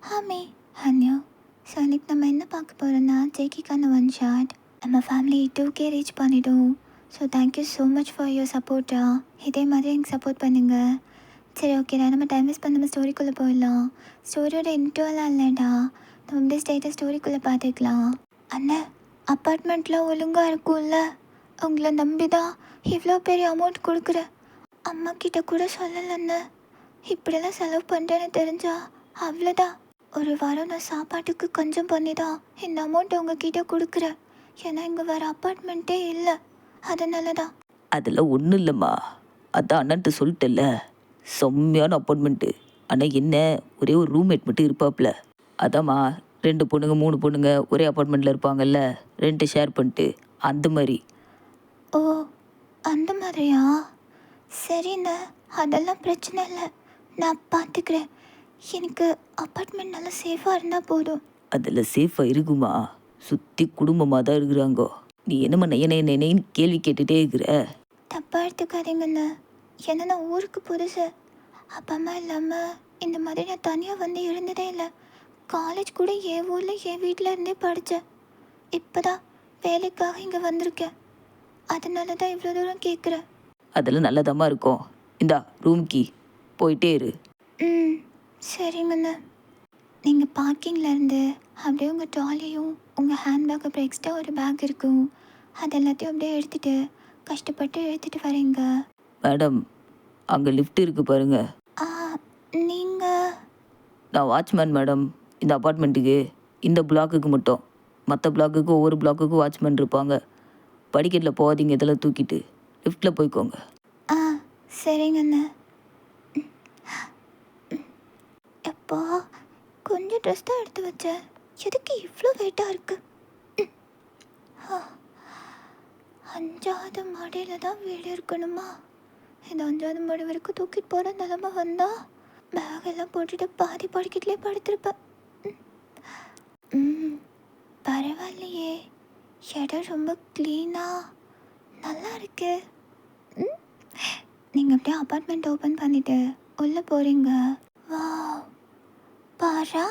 ஹாமே ஹன்யூ. So இன்னைக்கு நம்ம என்ன பார்க்க போகிறோன்னா ஜேக்கிக்கான ஒன் ஷாட். நம்ம ஃபேமிலி 2K ரீச் பண்ணிட்டோம். So thank you so much for your சப்போர்ட்டா. இதே மாதிரி எனக்கு சப்போர்ட் பண்ணுங்கள். சரி ஓகேடா, நம்ம டைம் வேஸ்ட் பண்ண நம்ம ஸ்டோரிக்குள்ளே போயிடலாம். ஸ்டோரியோட இன்ட்ரோலாம் இல்லைடா, நம்ம அப்படியே ஸ்ட்ரைட்டாக ஸ்டோரிக்குள்ளே பார்த்துக்கலாம். அண்ணன் அப்பார்ட்மெண்ட்டில் ஒழுங்காக இருக்கும்ல, உங்களை நம்பி தான் இவ்வளோ பெரிய அமௌண்ட் கொடுக்குறேன். அம்மா கிட்ட கூட சொல்லலைன்னு இப்படிலாம் செலவு பண்ணுறேன்னு தெரிஞ்சா அவ்வளோதான். ஒரு வாரம் நான் சாப்பாட்டுக்கு கொஞ்சம் பண்ணி தான் இந்த அமௌண்ட் உங்ககிட்ட கொடுக்குறேன். ஏன்னா இங்கே வேறு அப்பார்ட்மெண்ட்டே இல்லை, அதனால தான். அதெல்லாம் ஒன்றும் இல்லைம்மா, அதான் அண்ணன்ட்டு சொல்லிட்டல, செம்மையான அப்பார்ட்மெண்ட்டு. ஆனால் என்ன, ஒரே ஒரு ரூம்மேட் மட்டும் இருப்பாப்புல. அதாம்மா 2 பொண்ணுங்க 3 பொண்ணுங்க ஒரே அப்பார்ட்மெண்ட்டில் இருப்பாங்கல்ல, ரெண்ட்டு ஷேர் பண்ணிட்டு அந்த மாதிரி. ஓ, அந்த மாதிரியா? சரிண்ணே, அதெல்லாம் பிரச்சனை இல்லை, நான் பார்த்துக்கிறேன். எனக்கு அப்பார்ட்மெண்ட் நல்லா சேஃபாக இருந்தால் போதும். அதில் சேஃபாக இருக்குமா? சுற்றி குடும்பமாக தான் இருக்கிறாங்கோ. நீ என்னம்மா நெனைன்னு கேள்வி கேட்டுகிட்டே இருக்கிற? தப்பாக எடுத்துக்காதீங்கண்ணே, ஏன்னா நான் ஊருக்கு புதுசு. அப்பா அம்மா இல்லாமல் இந்த மாதிரி நான் தனியாக வந்து இருந்ததே இல்லை. காலேஜ் கூட என் ஊரில் என் வீட்டில் இருந்தே படித்தேன். இப்போ தான் வேலைக்காக இங்கே வந்திருக்கேன், அதனால தான் இவ்வளோ தூரம் கேட்குறேன். அதெல்லாம் நல்லதாம்மா இருக்கும். இந்தா ரூம் கீ, போயிட்டே இரு. ம், சரிங்கண்ணா. நீங்கள் பார்க்கிங்கில் இருந்து அப்படியே உங்கள் ட்ராலியும் உங்கள் ஹேண்ட்பேக் அப்புறம் எக்ஸ்ட்ரா ஒரு பேக் இருக்கும், அது எல்லாத்தையும் அப்படியே எடுத்துகிட்டு கஷ்டப்பட்டு எடுத்துகிட்டு வரீங்க. மேடம், அங்கே லிஃப்ட் இருக்குது பாருங்க. ஆ, நீங்கள்? நான் வாட்ச்மேன் மேடம், இந்த அப்பார்ட்மெண்ட்டுக்கு இந்த பிளாக்குக்கு மட்டும். மற்ற பிளாக்குக்கு ஒவ்வொரு பிளாக்குக்கும் வாட்ச்மேன் இருப்பாங்க. படிக்கட்டில் போகாதீங்க, இதெல்லாம் தூக்கிட்டு லிஃப்ட்டில் போய்க்கோங்க. ஆ, சரிங்கண்ணா. எப்பா, கொஞ்சம் ட்ரெஸ் தான் எடுத்து வச்சேன், எதுக்கு இவ்வளோ வெயிட்டாக இருக்குது? 5வது மாடியில் தான் வீடு இருக்கணுமா? இந்த 5வது மாடி வரைக்கும் தூக்கிட்டு போகிற நிலமை வந்தால் பேகெல்லாம் போட்டுட்டு பாதி படிக்கட்டிலே படுத்திருப்பேன். பரவாயில்லையே, இடம் ரொம்ப க்ளீனாக நல்லா இருக்கு. நீங்கள் அப்படியே அப்பார்ட்மெண்ட் ஓப்பன் பண்ணிவிட்டு உள்ளே போகிறீங்க. வா, பாரா,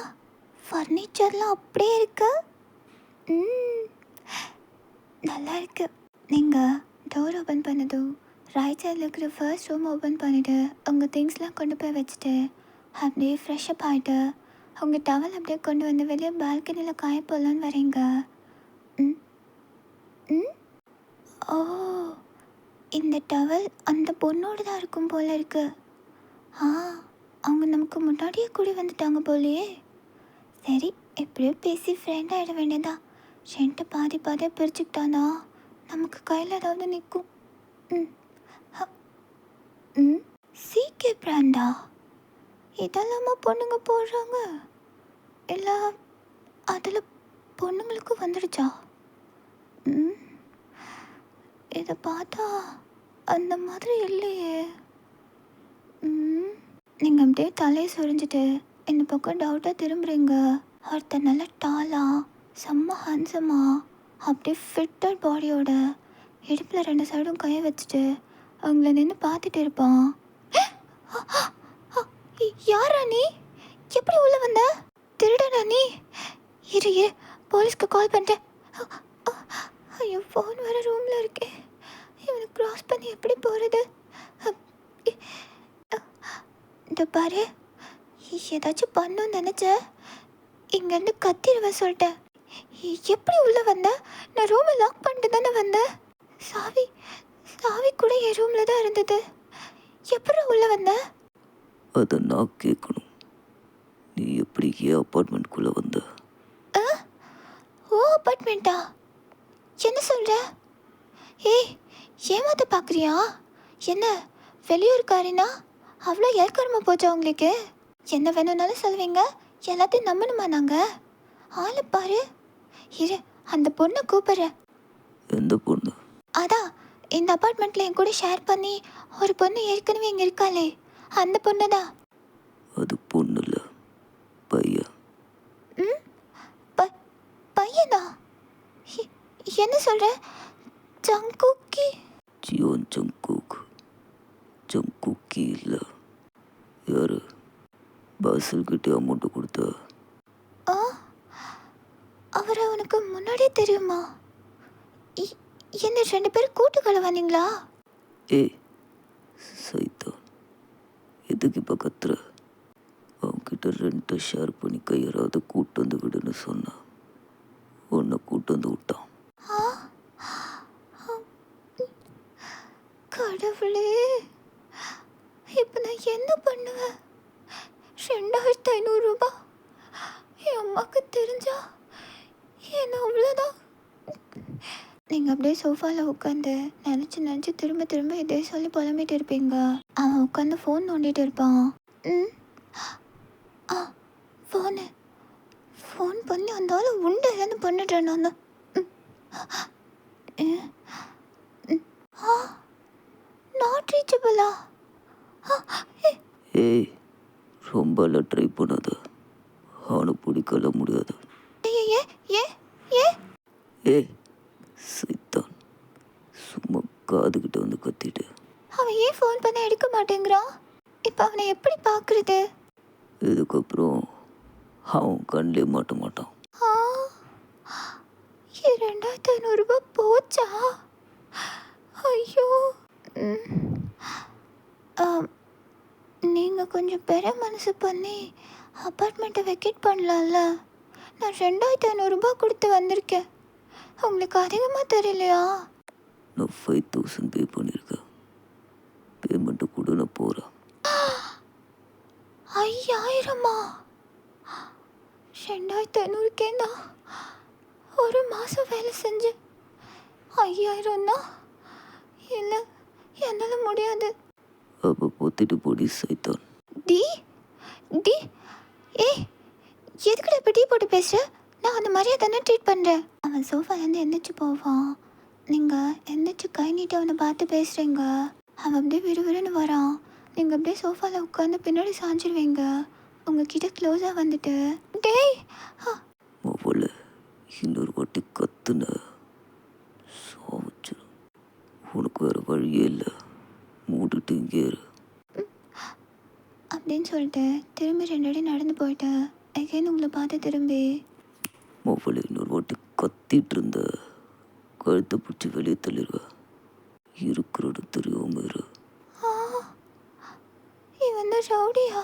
ஃபர்னிச்சர்லாம் அப்படியே இருக்கு. நல்லா இருக்கு. நீங்கள் டோர் ஓப்பன் பண்ணதும் ரைட் சைடில் இருக்கிற ஃபர்ஸ்ட் ரூம் ஓப்பன் பண்ணிவிட்டு உங்கள் திங்ஸ்லாம் கொண்டு போய் வச்சுட்டு அப்படியே ஃப்ரெஷ்அப் ஆகிட்டு உங்கள் டவல் அப்படியே கொண்டு வந்து வெளியே பால்கனியில் காய போடலான்னு வரீங்க. ம் ம் ஓ, இந்த டவல் அந்த பொண்ணோடு தான் இருக்கும் போல இருக்கு. ஆ, அவங்க நமக்கு முன்னாடியே கூடி வந்துட்டாங்க போலையே. சரி, எப்படியோ பேசி ஃப்ரெண்ட் ஆகிட வேண்டியதா. ரெண்டை பாதி பாதியாக பிரிச்சுக்கிட்டானா நமக்கு கையில் ஏதாவது நிற்கும். சிகே பிராண்டா? இதெல்லாமா பொண்ணுங்க போடுறாங்க? இல்லை அதில் பொண்ணுங்களுக்கு வந்துடுச்சா? இதை பார்த்தா அந்த மாதிரி இல்லையே. நீங்கள் அப்படியே தலையை சொரிஞ்சிட்டு இந்த பக்கம் டவுட்டாக திரும்புறீங்க. ஒருத்தர் நல்லா டாலா செம்ம ஹேண்ட்ஸமா அப்படியே ஃபிட்டட் பாடியோட இடுப்பில் 2 சைடும் கையை வச்சுட்டு அவங்கள நின்று பார்த்துட்டு இருப்பான். யாரா நீ? எப்படி உள்ள வந்த? திருடனா நீ? இரு இரு, போலீஸ்க்கு கால் பண்ணிட்டேன். ஐயோ, ஃபோன் வேறு ரூமில் இருக்கே, இவனுக்கு க்ராஸ் பண்ணி எப்படி போகிறது? இந்த பாரு, ஏதாச்சும் பண்ணணும்னு நினச்சேன், இங்கேருந்து கத்திடுவேன் சொல்லிட்டேன். எப்படி உள்ளே வந்த? நான் ரூமை லாக் பண்ணிட்டு தானே வந்தேன். சாவி சாவி கூட என் ரூமில் தான் இருந்தது. எப்படி உள்ளே வந்த? அதை நான் கேட்கணும். நீ எப்படி ஏன் அப்பார்ட்மெண்ட்குள்ளே வந்த? ஓ, அப்பார்ட்மெண்ட்டா? என்ன சொல்கிற? ஏய், ஏமாத்த பார்க்குறியா என்ன? வெளியூர்காரினா அவ்வளோ ஏற்கனமா போச்சா உங்களுக்கு? என்ன வேணும்னாலும் சொல்லுவீங்க, எல்லாத்தையும் நம்பணுமா நாங்கள்? ஆளை பாரு. இரு, அந்த பொண்ணை கூப்பிட்றேன். எந்த பொண்ணு? அதான் இந்த அப்பார்ட்மெண்ட்டில் என் கூட ஷேர் பண்ணி ஒரு பொண்ணு ஏற்கனவே இங்கே இருக்காளே, அந்த பொண்ணு தான். அது பொண்ணு இல்லை, பையன். பையனா? என்ன சொல்கிற? ஜங்குக்கி? Zion Jungkook. ஜங்குக்கி இல்லை. யார்? பாசல்கிட்டே அமௌண்ட்டு கொடுத்தா அவரை உனக்கு முன்னாடியே தெரியுமா? இ- என்ன 2 பேரும் கூட்டுக்களை வந்தீங்களா? ஏய் சைத்தான், எதுக்கு இப்போ கத்துற? அவன்கிட்ட ரெண்ட்டை ஷேர் பண்ணி கையறாவது கூட்டு வந்து விடுன்னு சொன்னான். உன்னை கூட்டு வந்து விட்டான். ஆ, கடவுளே, இப்போ நான் என்ன பண்ணுவேன்? 2500 ரூபாய் என் அம்மாவுக்கு தெரிஞ்சா என்ன அவ்வளோதான். நீங்கள் அப்படியே சோஃபாவில் உட்காந்து நினச்சி திரும்ப திரும்ப இதே சொல்லி புலம்பிட்டு இருப்பீங்க. அவன் உட்காந்து ஃபோன் நோண்டிட்டு இருப்பான். ம் ஆ ஃபோன் பண்ணி அந்த ஆள் உண்டு இல்லைன்னு பண்ணிடுறேன் நான். ஆ நாட் ரீச்சபிளா? ஏய் ரொம்பலாம் ட்ரை பண்ணாத, அவனை பிடிக்கல முடியாது. ஏ ஏ ஏ ஏ ஏய் சைத்தான், சும்மா காதுகிட்ட வந்து கத்திட்டு அவன் ஏன் ஃபோன் பண்ண எடுக்க மாட்டேங்கிறான்? இப்போ அவனை எப்படி பார்க்குறது? இதுக்கப்புறம் அவன் கண்ணிலே மாட்ட மாட்டான். ஆ 2500 ரூபாய் போச்சா? ஐயோ. நீங்கள் கொஞ்சம் பெரிய மனசு பண்ணி அப்பார்ட்மெண்ட்டை வெக்கேட் பண்ணலாம்ல? நான் 2500 ரூபாய் கொடுத்து வந்திருக்கேன். உங்களுக்கு அதிகமாக தெரியலையா? நான் 5000 பே பண்ணியிருக்கேன். பேமெண்ட்டு கூட நான் போகிறேன். 5000மா? 2500க்கே நான் ஒரு மாதம் வேலை செஞ்சேன். 5000னா இல்லை, என்னால் முடியாது. அப்போ பொத்திட்டு போடி சைத்தான். டி டி ஏய், எதுக்குடா இப்போ டீ போட்டு பேசுகிற? நான் அந்த மாதிரியே தானே ட்ரீட் பண்ணுறேன். அவன் சோஃபாலேருந்து எந்திரிச்சு போவான். நீங்கள் எந்திரிச்சு கை நீட்டி அவனை பார்த்து பேசுகிறீங்க. அவன் அப்படியே விறுவிறுன்னு வரான். நீங்கள் அப்படியே சோஃபாவில் உட்காந்து பின்னாடி சாஞ்சிருவீங்க. உங்ககிட்ட க்ளோஸாக வந்துட்டு, டேய் மொபைல் இன்னொரு வாட்டி கத்துன சாவச்சிடும். உனக்கு வேறு வழியே இல்லை, மூடிட்டு இங்கே இரு அப்படின்னு சொல்லிட்டு திரும்பி 2 அடி நடந்து போயிட்டு எகைன் உங்களை பார்த்து திரும்பி, மொபைல் இன்னொரு வாட்டி கத்திட்டு இருந்த கழுத்தை பிடிச்சி வெளியே தள்ளிடுவேன். இருக்கிற இடம் தெரியாம இரு. ஆ இவன் தான் ரவுடியா?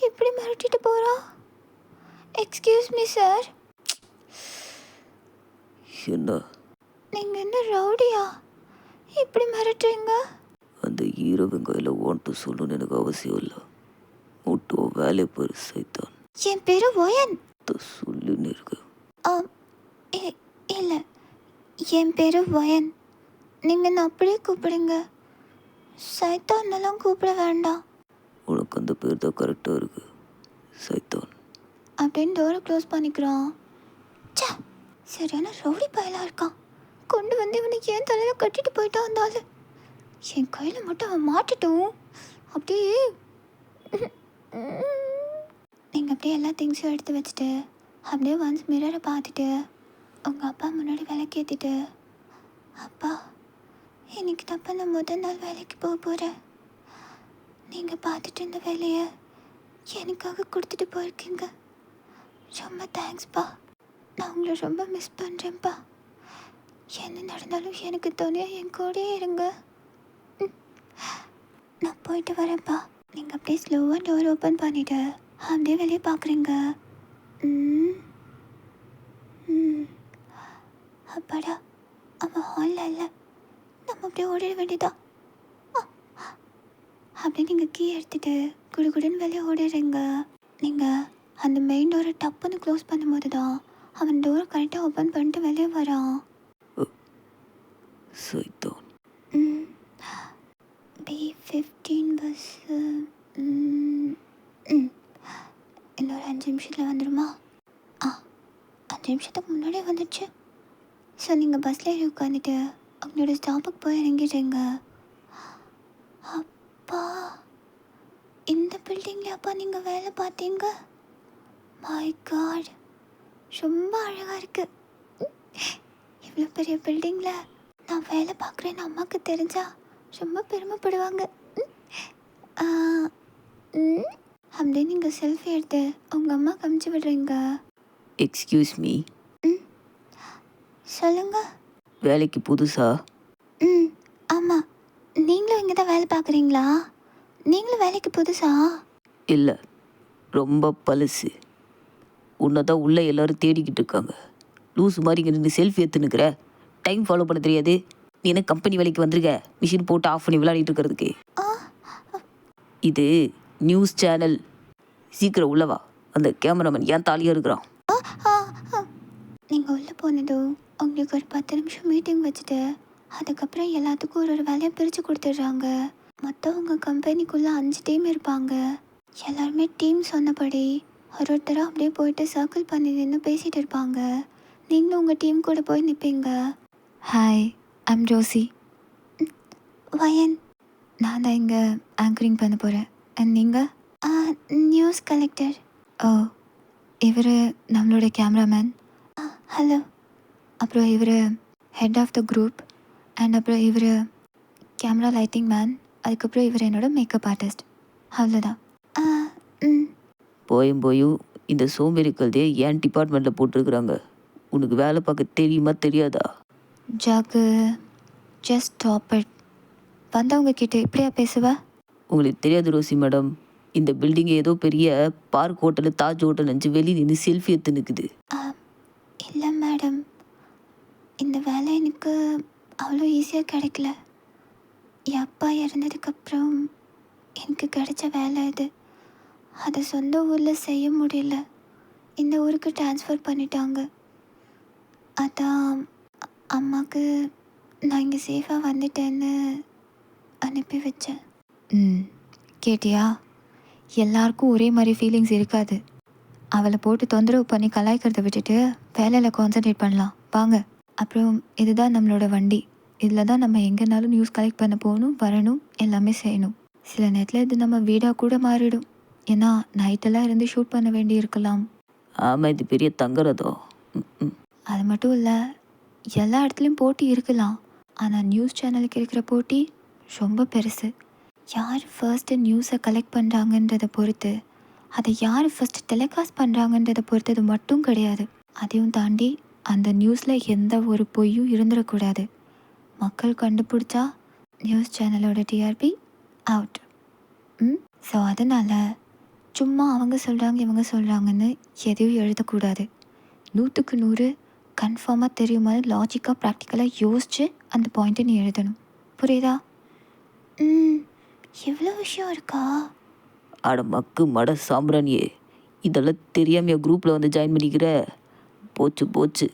இப்படி மிரட்டிட்டு போகிறா? எக்ஸ்கியூஸ் மீ சார், என்ன நீங்கள் என்ன ரவுடியா? இப்படி மிரட்டுறீங்க? அந்த ஈர வெங்காயில ஓன்ட்டு சொல்லணும்னு எனக்கு அவசியம் இல்லை. மட்டும் வேலையை பாரு சைத்தான். என் பேரு ஒயன். சொல்லின்னு இருக்கு. இல்லை, என் பேரு ஒயன். நீங்கள் என்ன அப்படியே கூப்பிடுங்க, சைத்தான்னெல்லாம் கூப்பிட வேண்டாம். உனக்கு அந்த பேர் தான் கரெக்டாக இருக்கு, சைத்தான். அப்படின்னு டோரை க்ளோஸ் பண்ணிக்கிறான். சே, சரியான ரவுடி பயலாக இருக்கான். கொண்டு வந்து இவனுக்கு ஏன் தலையில் கட்டிட்டு போயிட்டா இருந்தாலும் என் கையில் மட்டும் அவன் மாட்டிட்டும் அப்படியே. நீங்கள் அப்படியே எல்லா திங்ஸும் எடுத்து வச்சுட்டு அப்படியே ஒன்ஸ் மிரரை பார்த்துட்டு உங்கள் அப்பா முன்னாடி விளக்கேற்றிட்டு, அப்பா இன்னைக்கு தப்பா நான் முதல் நாள் வேலைக்கு போக போகிறேன். நீங்கள் பார்த்துட்டு இருந்த வேலையை எனக்காக கொடுத்துட்டு போயிருக்கீங்க. ரொம்ப தேங்க்ஸ்ப்பா. நான் உங்களை ரொம்ப மிஸ் பண்ணுறேன்ப்பா. என்ன நடந்தாலும் எனக்கு துணையாக என் கூடயே இருங்க. நான் போயிட்டு வரேன்ப்பா. நீங்கள் அப்படியே ஸ்லோவாக டோர் ஓப்பன் பண்ணிவிட்டு அப்படியே வெளியே பார்க்குறீங்க. அப்பாடா, அவன் ஹாலில் இல்லை. நம்ம அப்படியே ஓடிட வேண்டியதான். அப்படியே நீங்கள் கீ எடுத்துகிட்டு குடுகுடுன்னு வெளியே ஓடிடுறீங்க. நீங்கள் அந்த மெயின் டோரை டப்புன்னு க்ளோஸ் பண்ணும்போது தான் அவன் டோரை கரெக்டாக ஓப்பன் பண்ணிட்டு வெளியே வரான். சைத்தான். B15 பஸ் இன்னொரு 5 நிமிஷத்தில் வந்துடுமா? 5 நிமிஷத்துக்கு முன்னாடியே வந்துடுச்சு. ஸோ நீங்கள் பஸ்ஸில் ஏறி உட்காந்துட்டு அவங்களோட ஸ்டாப்புக்கு போய் இறங்கிடுறீங்க. அப்பா, இந்த பில்டிங்கில் அப்பா நீங்கள் வேலை பார்த்தீங்க? மை காட், ரொம்ப அழகாக இருக்குது. இவ்வளோ பெரிய பில்டிங்கில் நான் வேலை பார்க்குறேன்னு அம்மாவுக்கு தெரிஞ்சா ரொம்ப பெருமைப்படுவாங்க. அப்படியே நீங்கள் செல்ஃபி எடுத்து உங்கள் அம்மா காமிச்சு விடுறீங்க. எக்ஸ்கியூஸ் மீ, சொல்லுங்க. வேலைக்கு புதுசா? ம். ஆமாம். நீங்களும் இங்கே தான் வேலை பார்க்குறீங்களா? நீங்களும் வேலைக்கு புதுசா? இல்லை, ரொம்ப பழசு. உன்னை தான் உள்ளே எல்லாரும் தேடிக்கிட்டு இருக்காங்க. லூஸ் மாதிரி இங்கே நின்று செல்ஃபி எடுத்துன்னுக்குற. டைம் ஃபாலோ பண்ண தெரியாது. நீ என்ன கம்பெனி வேலைக்கு வந்திருக்க மிஷின் போட்டு ஆஃப் பண்ணி விளையாடிட்டு இருக்கிறதுக்கு? ஆ இது நியூஸ் சேனல். சீக்கிரம் உள்ளவா. அந்த கேமராமேன் ஏன் தாலியாக இருக்கிறான்? ஆ ஆ. நீங்கள் உள்ளே போனதும் உங்களுக்கு ஒரு 10 நிமிஷம் மீட்டிங் வச்சுட்டு அதுக்கப்புறம் எல்லாத்துக்கும் ஒரு வேலையை பிரித்து கொடுத்துட்றாங்க. மற்றவங்க கம்பெனிக்குள்ளே 5 டீம் இருப்பாங்க. எல்லாருமே டீம் சொன்னபடி ஒருத்தராக அப்படியே போயிட்டு சர்க்கிள் பண்ணி நின்று பேசிகிட்டு இருப்பாங்க. நீங்களும் உங்கள் டீம் கூட போய் நிற்பீங்க. Hi, I'm Joshi. வயன். நான் தான் இங்கே ஆங்கரிங் பண்ண போகிறேன். அண்ட் நீங்கள்? News collector. ஓ, இவர் நம்மளோட கேமராமேன். ஹலோ. அப்புறம் இவர் head of the group. And அப்புறம் இவர் கேமரா லைட்டிங் மேன். அதுக்கப்புறம் இவர் என்னோட மேக்கப் ஆர்டிஸ்ட். அவ்வளோதான். ம். போயும் இந்த சோம்பேறி கழுதையை ஏன் டிபார்ட்மெண்ட்டில் போட்டிருக்கிறாங்க? உனக்கு வேலை பார்க்க தெரியுமா தெரியாதா? Jack, just stop it. வந்தவங்க கிட்ட இப்படியா பேசுவ? உங்களுக்கு தெரியாது ரோசி மேடம், இந்த பில்டிங் ஏதோ பெரிய பார்க் ஹோட்டலு, தாஜ் ஹோட்டல் நினச்சி வெளியே நின்று செல்ஃபி எடுத்து நிற்குது. இல்லை மேடம், இந்த வேலை எனக்கு அவ்வளோ ஈஸியாக கிடைக்கல. என் அப்பா இறந்ததுக்கப்புறம் எனக்கு கிடைச்ச வேலை இது. அதை சொந்த ஊரில் செய்ய முடியல. இந்த ஊருக்கு ட்ரான்ஸ்ஃபர் பண்ணிட்டாங்க. அதான் அம்மாவுக்கு நான் இங்கே சேஃபாக வந்துட்டேன்னு அனுப்பி வச்சேன். கேட்டியா? எல்லாருக்கும் ஒரே மாதிரி ஃபீலிங்ஸ் இருக்காது. அவளை போட்டு தொந்தரவு பண்ணி கலாய்க்கிறத விட்டுட்டு வேலையில் கான்சன்ட்ரேட் பண்ணலாம் வாங்க. அப்புறம் இதுதான் நம்மளோட வண்டி. இதில் தான் நம்ம எங்கேனாலும் நியூஸ் கலெக்ட் பண்ண போகணும், வரணும், எல்லாமே செய்யணும். சில நேரத்தில் இது நம்ம வீடாக கூட மாறிடும். ஏன்னா நைட்டெல்லாம் இருந்து ஷூட் பண்ண வேண்டி இருக்கலாம். ஆமாம், இது பெரிய தங்கறதோ. அது மட்டும் இல்லை, எல்லா இடத்துலையும் போட்டி இருக்கலாம். ஆனால் நியூஸ் சேனலுக்கு இருக்கிற போட்டி ரொம்ப பெருசு. யார் ஃபர்ஸ்ட்டு நியூஸை கலெக்ட் பண்ணுறாங்கன்றதை பொறுத்து, அதை யார் ஃபஸ்ட்டு டெலிகாஸ்ட் பண்ணுறாங்கன்றதை பொறுத்தது மட்டும் கிடையாது. அதையும் தாண்டி அந்த நியூஸில் எந்த ஒரு பொய்யும் இருந்துடக்கூடாது. மக்கள் கண்டுபிடிச்சா நியூஸ் சேனலோட டிஆர்பி அவுட். ஸோ அதனால் சும்மா அவங்க சொல்கிறாங்க இவங்க சொல்கிறாங்கன்னு எதையும் எழுதக்கூடாது. 100க்கு 100 கன்ஃபார்மாக தெரியும் மாதிரி லாஜிக்காக ப்ராக்டிக்கலாக யோசித்து அந்த பாயிண்ட்டை நீ எழுதணும். புரியுதா? எவ்வளோ விஷயம் இருக்கா? அட மக்கு மட சாம்பிராணியே, இதெல்லாம் தெரியாமையா குரூப்பில் வந்து ஜாயின் பண்ணிக்கிற? போச்சு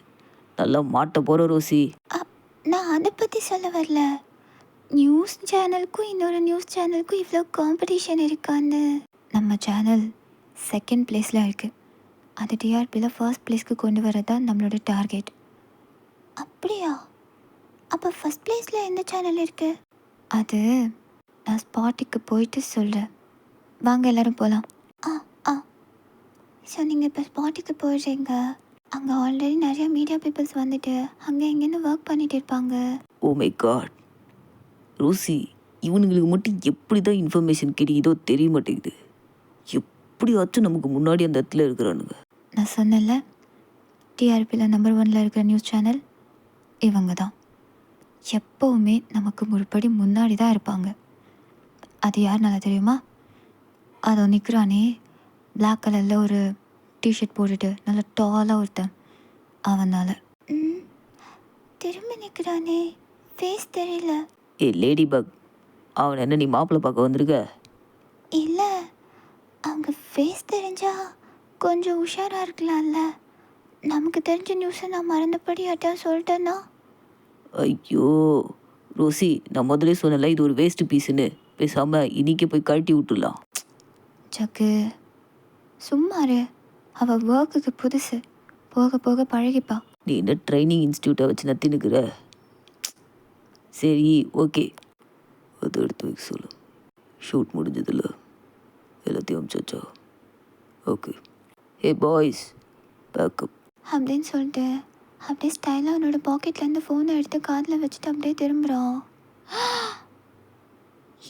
நல்லா மாட்ட போகிற ரோசி. நான் அதை பற்றி சொல்ல வரல. நியூஸ் சேனலுக்கும் இன்னொரு நியூஸ் சேனலுக்கும் இவ்வளோ காம்படிஷன் இருக்கான்னு. நம்ம சேனல் செகண்ட் பிளேஸில் இருக்குது. அது டிஆர்பியில் ஃபர்ஸ்ட் பிளேஸ்க்கு கொண்டு வரது தான் நம்மளோட டார்கெட். அப்படியா? அப்போ ஃபஸ்ட் பிளேஸில் எந்த சேனல் இருக்குது? அது நான் ஸ்பாட்டுக்கு போயிட்டு சொல்கிறேன். வாங்க எல்லோரும் போகலாம். ஆ. ஸோ நீங்கள் இப்போ ஸ்பாட்டுக்கு போயிடுறீங்க. அங்கே ஆல்ரெடி நிறையா மீடியா பீப்புள்ஸ் வந்துட்டு அங்கே எங்கேன்னு ஒர்க் பண்ணிகிட்டு இருப்பாங்க. ஓ மை காட் ரோசி, இவனுங்களுக்கு மட்டும் எப்படி தான் இன்ஃபர்மேஷன் கிடைக்குதோ தெரிய மாட்டேங்குது. எப்படியாச்சும் நமக்கு முன்னாடி அந்த இடத்துல இருக்கிறானுங்க. நான் சொன்னேன்ல, டிஆர்பியில் நம்பர் 1 இருக்கிற நியூஸ் சேனல் இவங்க தான். எப்போவுமே நமக்கு முற்படி முன்னாடி தான் இருப்பாங்க. அது யார் நல்லா தெரியுமா? அதோ நிற்கிறானே பிளாக் கலரில் ஒரு டிஷர்ட் போட்டுட்டு நல்லா டாலாக ஒருத்தன், அவனால. திரும்பி நிற்கிறானே, ஃபேஸ் தெரியல. ஏ லேடி பக், அவன் என்ன நீ மாப்பிள்ளை பார்க்க வந்திருக்க? இல்லை, அவங்க ஃபேஸ் தெரிஞ்சா கொஞ்சம் உஷாராக இருக்கலாம்ல. நமக்கு தெரிஞ்ச நியூஸை நான் மறந்தபடி அட்டா சொல்லிட்டேன்னா. ஐயோ ரோசி, நான் முதலே சொன்னல இது ஒரு வேஸ்ட் பீஸுன்னு. பேசாமல் இன்னைக்கே போய் கழட்டி விட்டுடலாம். சக்கு சும்மாரு, அவள் ஒர்க்குக்கு புதுசு, போக போக பழகிப்பா. நீ என்ன ட்ரைனிங் இன்ஸ்டியூட்டை வச்சு நத்தினுக்குற? சரி ஓகே, அதை எடுத்து வைக்க சொல்லு. ஷூட் முடிஞ்சதில்ல, எல்லாத்தையும் அமிச்சாச்சா? ஓகே. ஹே பாய்ஸ், பேக்கப் அப்படின்னு சொல்லிட்டு அப்படியே ஸ்டைலாக அவனோட பாக்கெட்லேருந்து ஃபோனை எடுத்து காதில் வச்சுட்டு அப்படியே திரும்புகிறான்.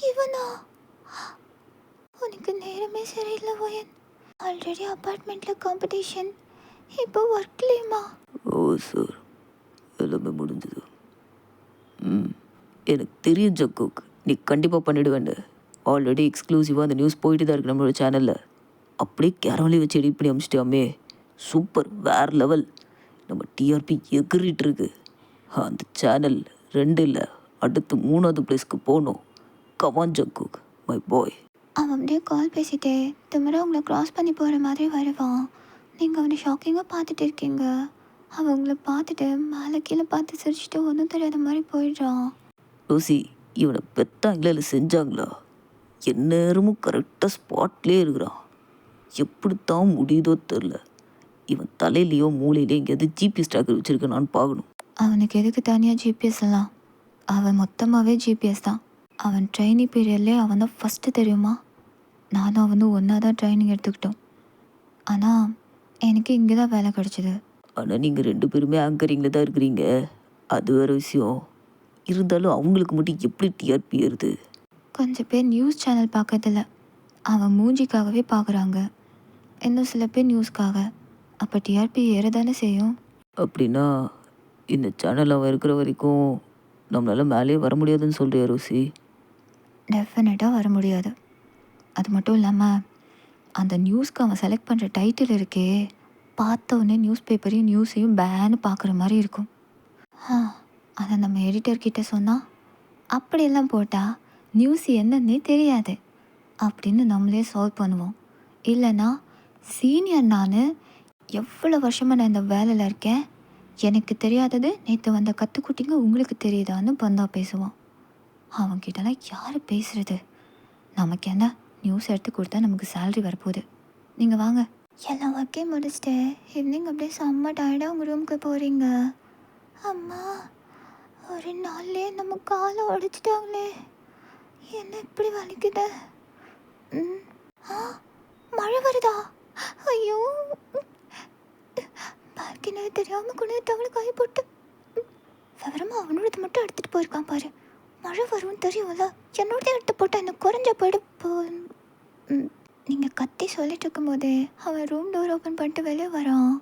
இவனா? உனக்கு நேரமே சரியில்லை ஓயன். ஆல்ரெடி அப்பார்ட்மெண்ட்டில் காம்படிஷன், இப்போ ஒர்க்லேயுமா? ஓ சார், எல்லாமே முடிஞ்சது. எனக்கு தெரியும் ஜக்குக், நீ கண்டிப்பாக பண்ணிடுவேன்னு. ஆல்ரெடி எக்ஸ்க்ளூசிவாக அந்த நியூஸ் போயிட்டு தான் இருக்கு நம்மளோட சேனலில். அப்படியே கேரவலி வச்சு எடிட் பண்ணி அமிச்சிட்டாமே. சூப்பர், வேறு லெவல். நம்ம டிஆர்பி எகிரிட்டு இருக்கு. அந்த சேனல் 2 இல்லை, அடுத்து 3வது பிளேஸ்க்கு போகணும். கமான் ஜக்குக், மை பாய். அவன் அப்படியே கால் பேசிட்டே திமிரா உங்களை க்ராஸ் பண்ணி போகிற மாதிரி வருவான். நீங்கள் அவனை ஷாக்கிங்காக பார்த்துட்டு இருக்கீங்க. அவன் உங்களை பார்த்துட்டு மேலே கீழே பார்த்து சிரிச்சுட்டு ஒன்றும் தெரியாத மாதிரி போயிடுறான். ரோசி, இவனை பெத்தாங்களா இல்லை செஞ்சாங்களா? எந்நேரமும் கரெக்டாக ஸ்பாட்லேயே இருக்கிறான். எப்படித்தான் முடியுதோ தெரில. இவன் தலையிலையோ மூளையிலையோ எங்கேயாவது ஜிபிஎஸ் ட்ராக்கர் வச்சுருக்கானான்னு பார்க்கணும். அவனுக்கு எதுக்கு தனியாக ஜிபிஎஸ் எல்லாம்? அவன் மொத்தமாகவே ஜிபிஎஸ் தான். அவன் ட்ரைனிங் பீரியட்லேயே அவன் தான் ஃபஸ்ட்டு தெரியுமா? நானும் அவனும் ஒன்றா தான் ட்ரைனிங் எடுத்துக்கிட்டோம். ஆனால் எனக்கு இங்கே தான் வேலை கிடச்சிது. ஆனால் நீங்கள் 2 பேருமே ஆங்கரிங்கில் தான் இருக்கிறீங்க, அது வேறு விஷயம். இருந்தாலும் அவங்களுக்கு மட்டும் எப்படி டிஆர்பி ஏறுது? கொஞ்சம் பேர் நியூஸ் சேனல் பார்க்கறதில்ல, அவன் மூஞ்சிக்காகவே பார்க்குறாங்க. இன்னும் சில பேர் நியூஸ்க்காக. அப்போ டிஆர்பி ஏறதானே செய்யும். அப்படின்னா இந்த சேனல் அவன் இருக்கிற வரைக்கும் நம்மளால் மேலே வர முடியாதுன்னு சொல்கிறியா ரோசி? டெஃபினட்டாக வர முடியாது. அது மட்டும் இல்லாமல் அந்த நியூஸ்க்கு அவன் செலக்ட் பண்ணுற டைட்டில் இருக்கே, பார்த்த உடனே நியூஸ் பேப்பரையும் நியூஸையும் பேன்னு பார்க்குற மாதிரி இருக்கும். அதை நம்ம எடிட்டர்கிட்ட சொன்னால் அப்படியெல்லாம் போட்டால் நியூஸ் என்னன்னே தெரியாது அப்படின்னு நம்மளே சால்வ் பண்ணுவோம். இல்லைன்னா சீனியர் நான், எவ்வளோ வருஷமாக நான் இந்த வேலையில் இருக்கேன், எனக்கு தெரியாதது நேற்று வந்த கற்றுக்குட்டிங்க உங்களுக்கு தெரியுதான்னு பந்தா பேசுவான். அவன்கிட்டலாம் யார் பேசுகிறது? நமக்கு என்ன, நியூஸ் எடுத்து கொடுத்தா நமக்கு சேலரி வரப்போகுது. நீங்கள் வாங்க. எல்லாம் ஒர்க்கே முடிச்சுட்டு ஈவினிங் அப்படியே செம்ம டயர்டாக உங்கள் ரூமுக்கு போகிறீங்க. அம்மா, ஒரு நாள்லேயே நம்ம காலை உடைச்சிட்டாங்களே, என்ன இப்படி வலிக்குது? மழை வருதா? ஐயோ, பால்கனியை தெரியாமல் கூட தவளை காய போட்டு விவரமாக அவனோடது மட்டும் எடுத்துகிட்டு போயிருக்கான் பாரு. மழை வரும்னு தெரியும்ல, என்னோடதே எடுத்து போட்டால் என்ன குறைஞ்ச போயிடு. நீங்கள் கத்தி சொல்லிட்டு இருக்கும்போதே அவன் ரூம் டோர் ஓப்பன் பண்ணிட்டு வெளியே வரான்.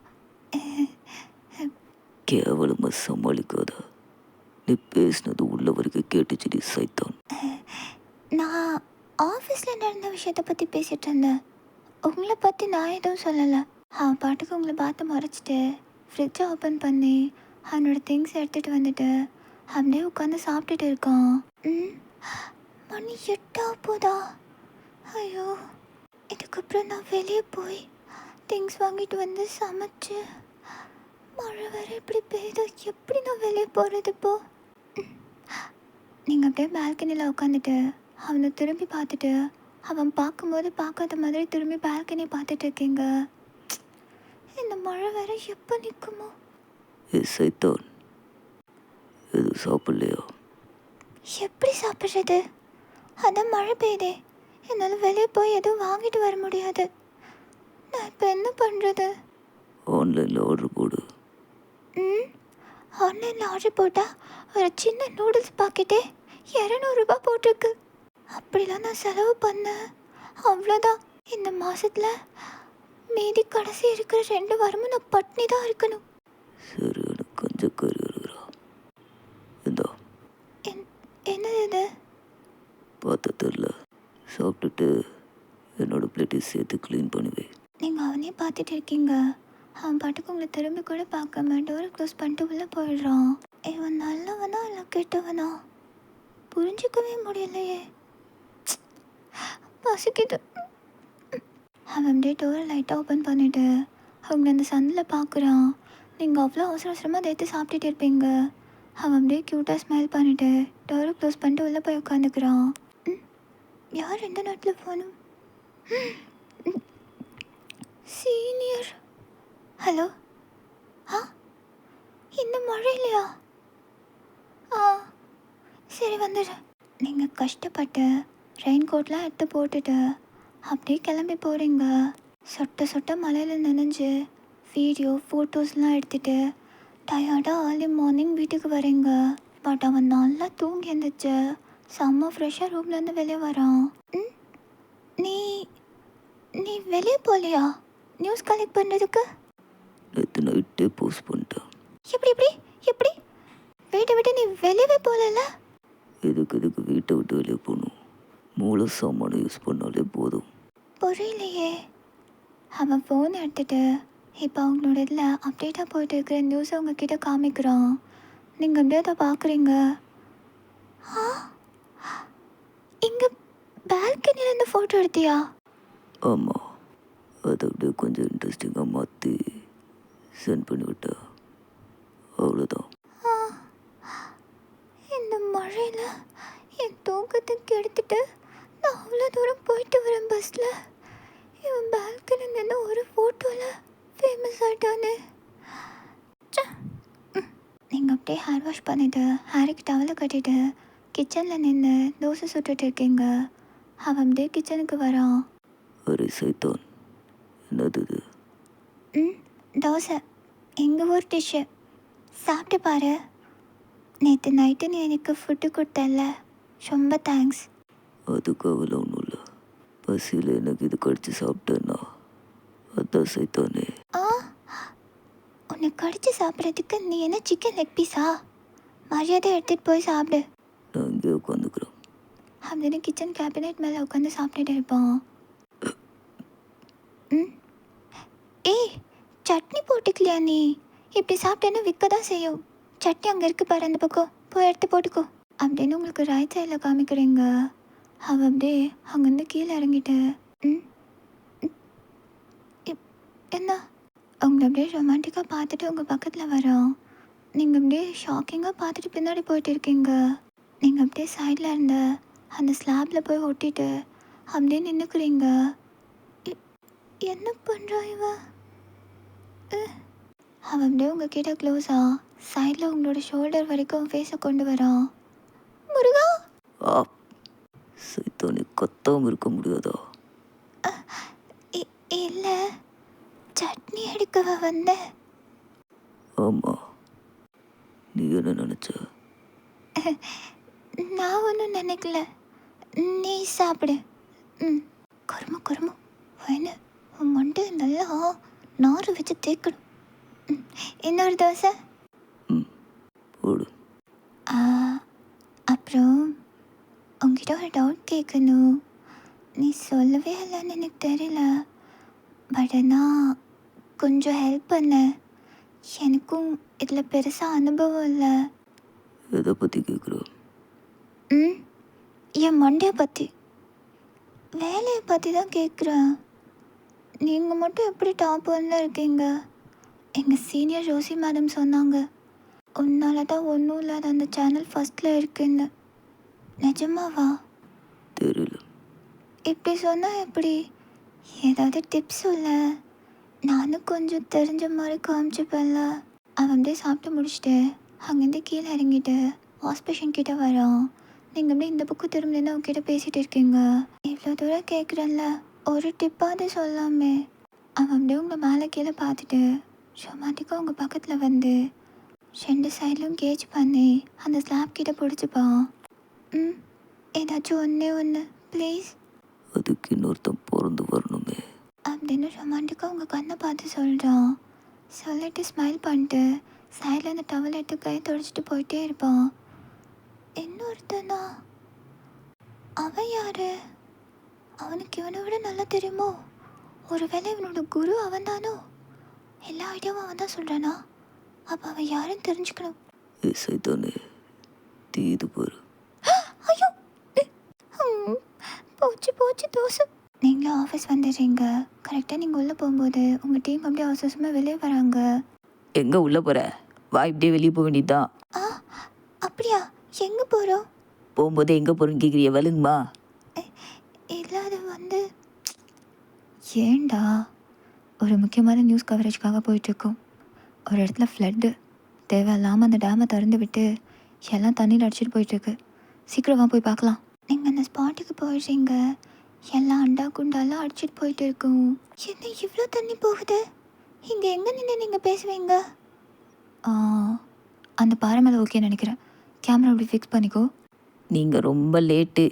கேவலமாக சமாளிக்காத. நீ பேசினது உள்ள வரைக்கும் கேட்டுச்சு சைத்தான். நான் ஆஃபீஸில் நடந்த விஷயத்தை பற்றி பேசிகிட்டு இருந்தேன். உங்களை பற்றி நான் எதுவும் சொல்லலை. அவன் பாட்டுக்கு உங்களை பார்த்து மறைச்சிட்டு ஃப்ரிட்ஜை ஓப்பன் பண்ணி அவனோட திங்ஸ் எடுத்துகிட்டு வந்துட்டு அப்படியே உட்காந்து சாப்பிட்டுட்டு இருக்கான். மணி 8 போதா? ஐயோ, இதுக்கப்புறம் நான் வெளியே போய் திங்ஸ் வாங்கிட்டு வந்து சமைச்சு, மழை வேறு இப்படி பெய்யுது, எப்படி நான் வெளியே போகிறது இப்போ? நீங்கள் அப்படியே பால்கனியில் உட்காந்துட்டு அவனை திரும்பி பார்த்துட்டு அவன் பார்க்கும்போது பார்க்காத மாதிரி திரும்பி பால்கனி பார்த்துட்டு இருக்கீங்க. இந்த மழை வேற எப்போ நிற்குமோ? சைத்தான், எது சாப்பிடலையா? எப்படி சாப்பிட்றது? அதான் மழை பெய்யுதே, என்னால் வெளியே போய் எதுவும் வாங்கிட்டு வர முடியாது. நான் இப்போ என்ன பண்ணுறது? ஆன்லைனில் ஆர்டர் போடு. ஆன்லைனில் ஆர்டர் போட்டால் ஒரு சின்ன நூடுல்ஸ் பாக்கெட்டே 200 ரூபாய் போட்டிருக்கு. அப்படிலாம் நான் செலவு பண்ணேன், அவ்வளோதான். இந்த மாதத்தில் மீதி கடைசி இருக்கிற 2 வாரமும் நான் பட்னி தான் இருக்கணும். சரி, எனக்கு கொஞ்சம் கறி வருகிறா. இந்தா. என்னது இது? பார்த்த தெரில, சாப்பிட்டுட்டு என்னோட பிளேட்டை சேர்த்து க்ளீன் பண்ணுவேன். நீங்கள் அவனே பார்த்துட்டு இருக்கீங்க. அவன் பாட்டுக்கு உங்களை திரும்பி கூட பார்க்காம டோரை க்ளோஸ் பண்ணிட்டு உள்ளே போயிடுறான். இவன் நல்லவனா இல்லை கெட்டவனா புரிஞ்சிக்கவே முடியலையே. பசிக்குது. அவன் அப்படியே டோரை லைட்டாக ஓப்பன் பண்ணிவிட்டு அவங்க அந்த சந்தில் பார்க்குறான். நீங்கள் அவ்வளோ அவசர அவசரமாக அதை எடுத்து சாப்பிட்டுட்டு இருப்பீங்க. அவன் அப்படியே க்யூட்டாக ஸ்மைல் பண்ணிவிட்டு டோரை க்ளோஸ் பண்ணிட்டு உள்ளே போய் உட்காந்துக்கிறான். யார் எந்த நேரத்தில் போகணும்? சீனியர். ஹலோ. இன்னும் மழை இல்லையா? சரி வந்துடுறேன். நீங்கள் கஷ்டப்பட்டு ரெயின் கோட்லாம் எடுத்து போட்டுட்டு அப்படியே கிளம்பி போகிறீங்க. சொட்ட சொட்ட மழையில் நனைஞ்சு வீடியோ ஃபோட்டோஸ்லாம் எடுத்துகிட்டு டயர்டாக ஏர்லி மார்னிங் வீட்டுக்கு வரீங்க. பட் அவன் நல்லா தூங்கி இருந்துச்சு, செம்ம ஃப்ரெஷ்ஷாக ரூம்லேருந்து வெளியே வரான். நீ நீ வெளியே போகலையா நியூஸ் கலெக்ட் பண்ணுறதுக்கு? நேற்று நைட்டே போஸ்ட் பண்ணிட்டேன். எப்படி எப்படி எப்படி வீட்டை விட்டு நீ வெளியவே போகல. எதுக்கு வீட்டை விட்டு வெளியே போகணும்? மூளை சாமான யூஸ் பண்ணாலே போதும். புரியலையே. அவன் ஃபோன் எடுத்துட்டு இப்போ அவங்களோட இதில் அப்டேட்டாக போயிட்டு இருக்கிற நியூஸை உங்ககிட்ட காமிக்கிறான். நீங்கள் அப்படியே அதை பார்க்குறீங்க. இங்கே பால்கனிலேருந்து ஃபோட்டோ எடுத்தியா? ஆமாம், அதை அப்படியே கொஞ்சம் இன்ட்ரெஸ்டிங்காக மாற்றி சென்ட் பண்ணிவிட்டா, அவ்வளோதான். இந்த மழையில் என் தூக்கத்தை கெடுத்துட்டு நான் அவ்வளோ தூரம் போயிட்டு வரேன் பஸ்ஸில். இவன் பால்கனிலேருந்து ஒரு ஃபோட்டோவில் ஃபேமஸ் ஆகிட்டானே. நீங்கள் அப்படியே ஹேர் வாஷ் பண்ணிவிட்டு ஹேருக்கு டவலை கட்டிட்டு கிச்சனில் நின்று தோசை சுட்டுட்டு இருக்கீங்க. அவன் அப்படியே கிச்சனுக்கு வரான். அரே சைத்தான், என்னது இது? தோசை, எங்கள் ஊர் டிஷ்ஷு. சாப்பிட்டு பாரு. நேற்று நைட்டு நீ எனக்கு ஃபுட்டு கொடுத்தல, ரொம்ப தேங்க்ஸ். அதுக்கு அவ்வளோ ஒன்றும் இல்லை. பசியில் எனக்கு இது கடிச்சு சாப்பிட்டேன்னா அதான் சைத்தானே. உன்னை கடிச்சு சாப்பிட்றதுக்கு நீ என்ன சிக்கன் லெக் பீஸா? மரியாதை எடுத்துகிட்டு போய் சாப்பிடு. நான் இங்கே உட்காந்துக்கிறேன் அப்படின்னு கிச்சன் கேபினெட் மேலே உட்காந்து சாப்பிட்டுட்டு இருப்பான். ஏய், சட்னி போட்டுக்கலையா நீ? இப்படி சாப்பிட்டேன்னு விற்க தான் செய்யும். சட்னி அங்கே இருக்கு பாரு, அந்த பக்கம் போய் எடுத்து போட்டுக்கோ அப்படின்னு உங்களுக்கு ரைட் சைடில் காமிக்கிறீங்க. அவள் அப்படியே அங்கேருந்து கீழே இறங்கிட்டு என்ன அவங்கள அப்படியே ரொமான்டிக்காக பார்த்துட்டு உங்கள் பக்கத்தில் வரோம். நீங்கள் அப்படியே ஷாக்கிங்காக பார்த்துட்டு பின்னாடி போயிட்டு இருக்கீங்க. நீங்கள் அப்படியே சைடில் இருந்த அந்த ஸ்லாப்பில் போய் ஒட்டிட்டு அப்படியே நின்றுக்குறீங்க. என்ன பண்ணுறா இவன்? அவன் அப்படியே உங்ககிட்ட க்ளோஸாக சைடில் உங்களோட ஷோல்டர் வரைக்கும் ஃபேஸை கொண்டு வரான். முருகா! சைத்தானே, கத்தாமல் இருக்க முடியாதா? இல்லை, சட்னி எடுக்கவா வந்தேன். ஆமாம், நீ என்ன நினச்ச? நான் ஒன்றும் நினைக்கல, நீ சாப்பிடு. கரும கரும வேணு, உன் மண்டை நல்லா நார் வச்சு தேய்க்கணும். இன்னொரு தோசை. போடு. அப்புறம் உங்ககிட்ட ஒரு டவுட் கேட்கணும். நீ சொல்லவே இல்லைன்னு எனக்கு தெரியல, பட் ஆனால் கொஞ்சம் ஹெல்ப் பண்ண. எனக்கும் இதில் பெருசாக அனுபவம் இல்லை. எதை பற்றி கேட்குறோம்? என் மண்டையை பற்றி, வேலையை பற்றி தான் கேட்குறேன். நீங்கள் மட்டும் எப்படி டாப் ஒன்னில் இருக்கீங்க? எங்கள் சீனியர் ரோசி மேடம் சொன்னாங்க, உன்னால தான் ஒன்றும் இல்லாத அந்த சேனல் ஃபஸ்ட்டில் இருக்குன்னு. நிஜமாவா? தெரியல. இப்படி சொன்னால் எப்படி? ஏதாவது டிப்ஸ் சொல்ல, நானும் கொஞ்சம் தெரிஞ்ச மாதிரி காமிச்சுப்பேன்ல. அவன் அப்படியே சாப்பிட்டு முடிச்சுட்டு அங்கேருந்து கீழே இறங்கிட்டு வாஷ் பேஷன் கிட்டே வரான். நீங்கள் அப்படியே இந்த பக்கம் திரும்பினா அவங்ககிட்ட பேசிகிட்டு இருக்கீங்க. இவ்வளோ தூரம் கேட்குறேன்ல, ஒரு டிப்பாவது சொல்லாமே. அவன் அப்படியே உங்களை மேலே கீழே பார்த்துட்டு ரொமான்டிக்காக உங்கள் பக்கத்தில் வந்து 2 சைட்லையும் கேஜ் பண்ணி அந்த ஸ்லாப் கிட்ட பிடிச்சிப்பான். ஏதாச்சும் ஒன்று ப்ளீஸ். அதுக்கு இன்னொருத்தன் பிறந்து வரணுமே அப்படின்னு ரொமான்டிக்காக உங்கள் கண்ணை பார்த்து சொல்கிறான். சொல்லிட்டு ஸ்மைல் பண்ணிட்டு சைடில் அந்த டவல் எடுத்து கை தொடச்சிட்டு போயிட்டே இருப்பான். இன்னொருத்தனா? அவன் யார்? அவனுக்கு இவனை விட நல்லா தெரியுமோ? ஒருவேளை இவனோட குரு அவன் தானோ? எல்லா ஐடியாவும் அவன் தான் சொல்கிறானா? அப்போ அவன் யாருன்னு தெரிஞ்சுக்கணும். சைத்தானே, தீது பாரு. ஐயோ, போச்சு தோசை. நீங்களும் ஆஃபீஸ் வந்துடுறீங்க. கரெக்டாக நீங்கள் உள்ளே போகும்போது உங்கள் டீம் அப்படியே அவசரமாக வெளியே வராங்க. எங்கே உள்ளே போகிற? வா, இப்படியே வெளியே போக வேண்டியதுதான். அப்படியா? எங்கே போகிறோம்? போகும்போது எங்கே போகிறேன்னு கேட்குறிய? வலுங்கம்மா. இல்லை, அது வந்து ஏண்டா, ஒரு முக்கியமான நியூஸ் கவரேஜ்க்காக போயிட்டுருக்கோம். ஒரு இடத்துல ஃப்ளட்டு, தேவையில்லாமல் அந்த டேமை திறந்து விட்டு எல்லாம் தண்ணியில் அடிச்சிட்டு போயிட்டுருக்கு. சீக்கிரமாக போய் பார்க்கலாம். நீங்கள் அந்த ஸ்பாட்டுக்கு போயிடுறீங்க. எல்லாம் அண்டா குண்டாலாம் அடிச்சிட்டு போயிட்டு இருக்கும். என்ன இவ்வளோ தண்ணி போகுது? இங்கே எங்கே நின்று நீங்கள் பேசுவீங்க? அந்த பாறை மேலே ஓகே நினைக்கிறேன். கேமரா அப்படி ஃபிக்ஸ் பண்ணிக்கோ. நீங்கள் ரொம்ப லேட்டு.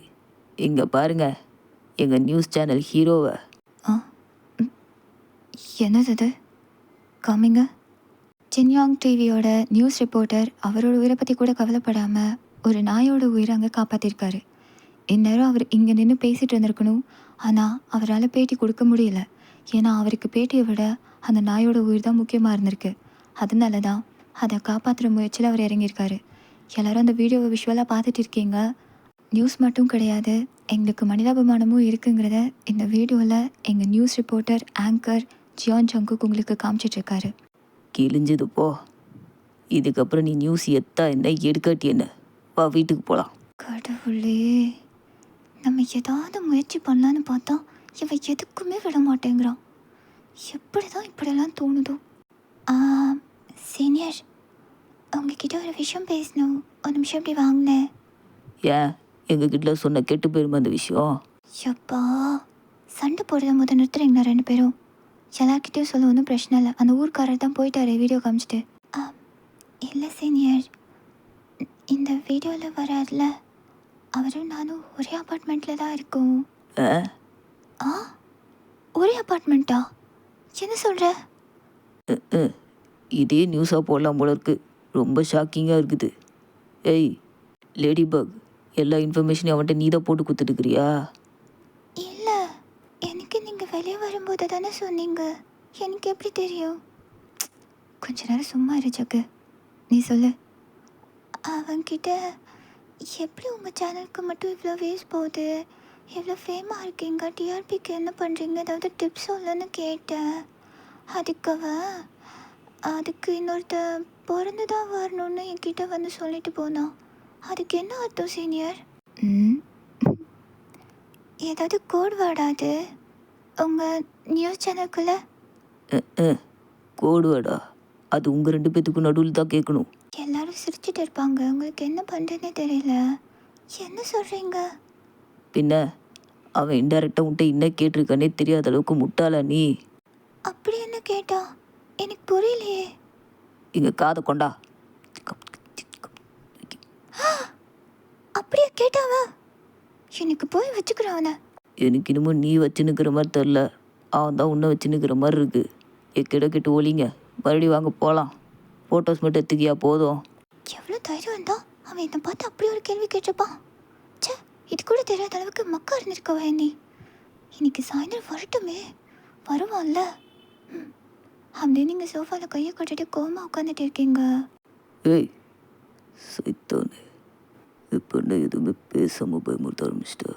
இங்கே பாருங்கள், எங்கள் நியூஸ் சேனல் ஹீரோவை. என்னது இது? காமிங்க. சின்யாங் டிவியோட நியூஸ் ரிப்போர்ட்டர் அவரோட உயிரை பற்றி கூட கவலைப்படாமல் ஒரு நாயோட உயிரை அங்கே காப்பாற்றிருக்காரு. இந்நேரம் அவர் இங்கே நின்று பேசிகிட்டு இருந்திருக்கணும். ஆனால் அவரால் பேட்டி கொடுக்க முடியல. ஏன்னா அவருக்கு பேட்டியை விட அந்த நாயோட உயிர் தான் முக்கியமாக இருந்திருக்கு. அதனால தான் அதை காப்பாற்றுற முயற்சியில் அவர் இறங்கியிருக்காரு. எல்லோரும் அந்த வீடியோவை விஷுவலாக பார்த்துட்டு இருக்கீங்க. நியூஸ் மட்டும் கிடையாது, எங்களுக்கு மனிதாபிமானமும் இருக்குங்கிறத இந்த வீடியோவில் எங்கள் news reporter anchor Ziyan Jungkook உங்களுக்கு காமிச்சிட்ருக்காரு. கிழிஞ்சது போ. இதுக்கப்புறம் நீ நியூஸ் எத்தா என்ன எடுக்காட்டி என்ன, வா வீட்டுக்கு போகலாம். கடவுளே, நம்ம ஏதாவது முயற்சி பண்ணலான்னு பார்த்தா இவன் எதுக்குமே விட மாட்டேங்கிறான். எப்படி தான் இப்படியெல்லாம் தோணுதோ. சீனியர், உங்ககிட்ட ஒரு விஷயம் பேசணும். ஒரு நிமிஷம் இப்படி வாங்கினேன். ஏன் எங்ககிட்ட சொன்ன கெட்டு போயிருமா அந்த விஷயம்? எப்பா, சண்டை போடுறத முதல் நிறுத்துறீங்களா 2 பேரும்? எல்லார்கிட்டையும் சொல்ல ஒன்றும் பிரச்சனை இல்லை. அந்த ஊர்க்காரர் தான் போயிட்டாரு வீடியோ காமிச்சிட்டு. இல்லை சீனியர், இந்த வீடியோவில் வராதுல, அவரும் நானும் ஒரே அப்பார்ட்மெண்ட்டில் தான் இருக்கோம். ஒரே அப்பார்ட்மெண்ட்டா? என்ன சொல்கிற? இதே நியூஸாக போடலாம் போல இருக்கு. ரொம்ப ஷாக்கிங்காக இருக்குது. ஏய் லேடி பக், எல்லா இன்ஃபர்மேஷனையும் அவன்கிட்ட நீ தான் போட்டு கொடுத்துட்டுக்கிறியா? இல்லை, எனக்கு நீங்கள் வெளியே வரும்போது தானே சொன்னீங்க. எனக்கு எப்படி தெரியும்? கொஞ்ச நேரம் சும்மா இரு ஜக்கு. நீ சொல்லு. அவன்கிட்ட எப்படி உங்கள் சேனலுக்கு மட்டும் இவ்வளோ வியூஸ் போகுது, எவ்வளோ ஃபேமாக இருக்கீங்க, டிஆர்பிக்கு என்ன பண்ணுறீங்க, ஏதாவது டிப்ஸ் சொல்லுன்னு கேட்டேன். அதுக்கு இன்னொருத்த பிறந்து தான் வரணும்னு என்கிட்ட வந்து சொல்லிட்டு போனான். அதுக்கு என்ன அர்த்தம் சீனியர்? ஏதாவது கோட் வேர்டாது உங்கள் நியூஸ் சேனலுக்குள்ள? கோடு வேர்டா? அது உங்கள் 2 பேத்துக்கும் நடுவில் தான் கேட்கணும். எல்லாரும் சிரிச்சிட்டு இருப்பாங்க, உங்களுக்கு என்ன பண்ணுறதுனே தெரியல. என்ன சொல்கிறீங்க? பின்ன அவன் இன்டெரக்டாக உன்ட்ட என்ன கேட்டிருக்கானே தெரியாத அளவுக்கு முட்டாளா நீ? அப்படி என்ன கேட்டா? எனக்கு புரியலையே. இங்கே காதை கொண்டா. அப்படியே கேட்டாவ? எனக்கு போய் வச்சுக்கிறான். எனக்கு இன்னமும் நீ வச்சுன்னுக்கிற மாதிரி தெரில, அவன் தான் உன்னை வச்சுன்னுக்கிற மாதிரி இருக்கு. எக்கிட கிட்ட ஒலிங்க, மறுபடியும் வாங்க போகலாம். ஃபோட்டோஸ் மட்டும் எடுத்துக்கியா போதும். எவ்வளோ தைரியம் இருந்தா அவன் என்னை பார்த்து அப்படி ஒரு கேள்வி கேட்டிருப்பான். சே, இது கூட தெரியாத அளவுக்கு மக்கா இருந்திருக்கவா நீ? இன்னைக்கு சாயந்தரம் வரட்டுமே, வருவான்ல. அப்படியே நீங்கள் சோஃபாவில் கையை கட்டிட்டு கோமா உட்காந்துட்டு இருக்கீங்க. ஏய் சைத்தானே, இப்போ என்ன எதுவுமே பேசாமல் பயமுறுத்த ஆரம்பிச்சிட்டா?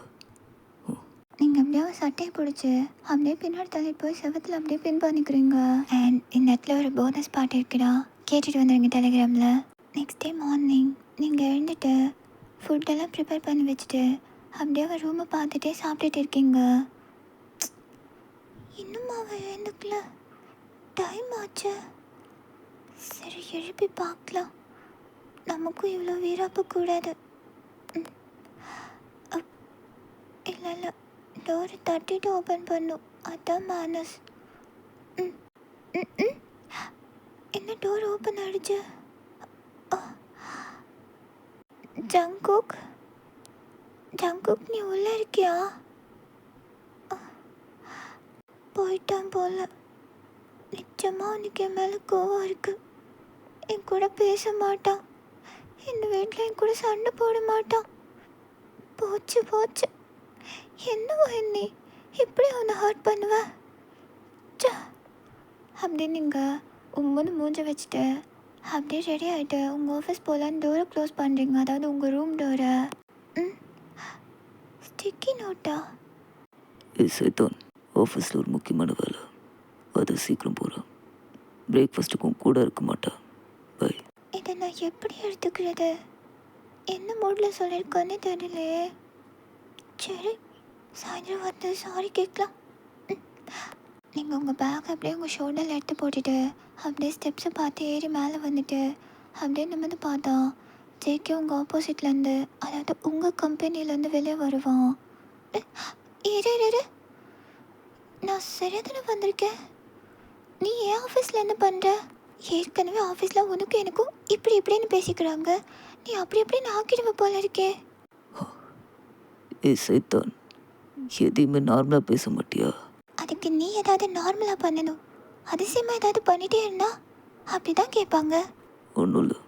நீங்கள் அப்படியே சட்டையை பிடிச்சி அப்படியே பின்னாடி தள்ளி போய் செவத்தில் அப்படியே பின் பண்ணிக்கிறீங்க. அண்ட் இந்த இடத்துல ஒரு போனஸ் பாட்டு இருக்குடா, கேட்டுட்டு வந்துடுங்க டெலிகிராமில். நெக்ஸ்ட் டே மார்னிங் நீங்கள் எழுந்துட்டு ஃபுட்டெல்லாம் ப்ரிப்பேர் பண்ணி வச்சுட்டு அப்படியே அவள் ரூமை பார்த்துட்டே சாப்பிட்டுட்டு இருக்கீங்க. இன்னும் அவள் எழுந்துக்கல, டைம் ஆச்சு. சரி எழுப்பி பார்க்கலாம், நமக்கும் இவ்வளோ வீராப்ப கூடாது. இல்லை, டோரை தட்டிட்டு ஓப்பன் பண்ணும், அதான் மேனஸ். என்ன டோர் ஓப்பன் ஆகிடுச்சு? ஜங்குக், நீ உள்ளே இருக்கியா? போயிட்டான் போல. நிச்சயமாக உனக்கு என் மேலே கோவம் இருக்கு. என் கூட பேச மாட்டான், இந்த வீட்டில் என் கூட சண்டை போட மாட்டான். போச்சு. என்னவோ நீ இப்படி அவனை ஹர்ட் பண்ணுவ? அப்படியே நீங்கள் உம்முன்னு மூஞ்ச வச்சுட்டு அப்படியே ரெடி ஆகிட்டு உங்கள் ஆஃபீஸ் போகலான்னு டோரை க்ளோஸ் பண்ணுறீங்க. அதாவது உங்கள் ரூம் டோரை. Sticky NOTA? சைத்தான், ஆஃபீஸில் ஒரு முக்கியமான வேலை, அது சீக்கிரம் போகிறேன். பிரேக்ஃபாஸ்ட்டுக்கும் கூட இருக்க மாட்டேன். பை. இதை நான் எப்படி எடுத்துக்கிறது? என்ன மூடில் சொல்லியிருக்கானே தெரியலையே. சரி, சாயந்தரம் வந்து சாரி கேட்கலாம். நீங்கள் உங்கள் பேக் அப்படியே உங்கள் ஷோல்டரில் எடுத்து போட்டுட்டு அப்படியே ஸ்டெப்ஸை பார்த்து ஏறி மேலே வந்துட்டு அப்படியே நிமிர்ந்து பார்த்தா ஜேகே உங்கள் ஆப்போசிட்லேருந்து, அதாவது உங்கள் கம்பெனிலேருந்து வெளியே வருவான். இரு, நான் சரியாக தானே வந்திருக்கேன். நீ ஏன் ஆஃபீஸில் என்ன பண்ணுற? ஏற்கனவே ஆஃபீஸில் உனக்கும் எனக்கும் இப்படின்னு பேசிக்கிறாங்க. நீ அப்படின்னு ஆக்கிடுவ போல இருக்கே. சைத்தான், எதையுமே நார்மலாக பேச மாட்டியா? அதுக்கு நீ ஏதாவது நார்மலாக பண்ணணும். அதிசயமாக ஏதாவது பண்ணிகிட்டே இருந்தா அப்படி தான் கேட்பாங்க. ஒன்றும் இல்லை,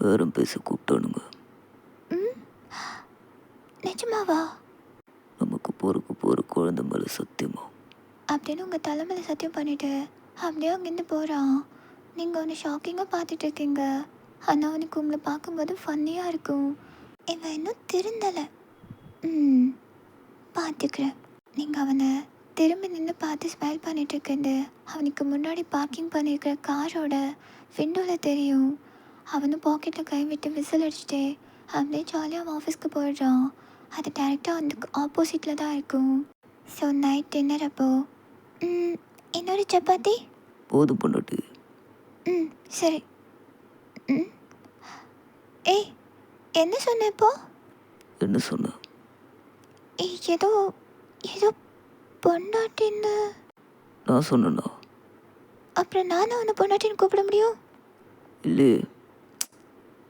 வேறம் பேச கூப்பிட்டானுங்க. ம், நிஜமாவா? நமக்கு போறக்கு போகிற குழந்தை மேலே சத்தியமா. அப்படின்னு உங்கள் தலைமையில் சத்தியம் பண்ணிட்டு அப்படியே அங்கேருந்து போகிறான். நீங்கள் ஒன்று ஷாக்கிங்காக பார்த்துட்டு இருக்கீங்க. ஆனால் அவனுக்கு உங்களை பார்க்கும்போது ஃபன்னியாக இருக்கும். இவன் இன்னும் திருந்தலை. ம், பார்த்துக்கிறேன். நீங்கள் அவனை திரும்பி நின்று பார்த்து ஸ்மைல் பண்ணிட்டு இருக்கிறது அவனுக்கு முன்னாடி பார்க்கிங் பண்ணியிருக்கிற காரோட விண்டோவில் தெரியும். அவனும் பாக்கெட்டில் கை விட்டு விசில் அடிச்சுட்டு அப்படியே ஜாலியாக அவன் ஆஃபீஸ்க்கு போயிடுறான். அது டேரெக்டாக அவனுக்கு ஆப்போசிட்டில் தான் இருக்கும். ஸோ நைட் டின்னர் அப்போ இன்னொரு சப்பாத்தி. போதும் பொண்டாட்டி. ம், சரி. ம், ஏய், என்ன சொன்ன இப்போ? என்ன சொன்ன? ஏதோ ஏதோ பொண்டாட்டின்னு. நான் சொன்னேன்னா? அப்புறம் நானும் அவனை பொண்டாட்டின்னு கூப்பிட முடியும்? இல்லையே.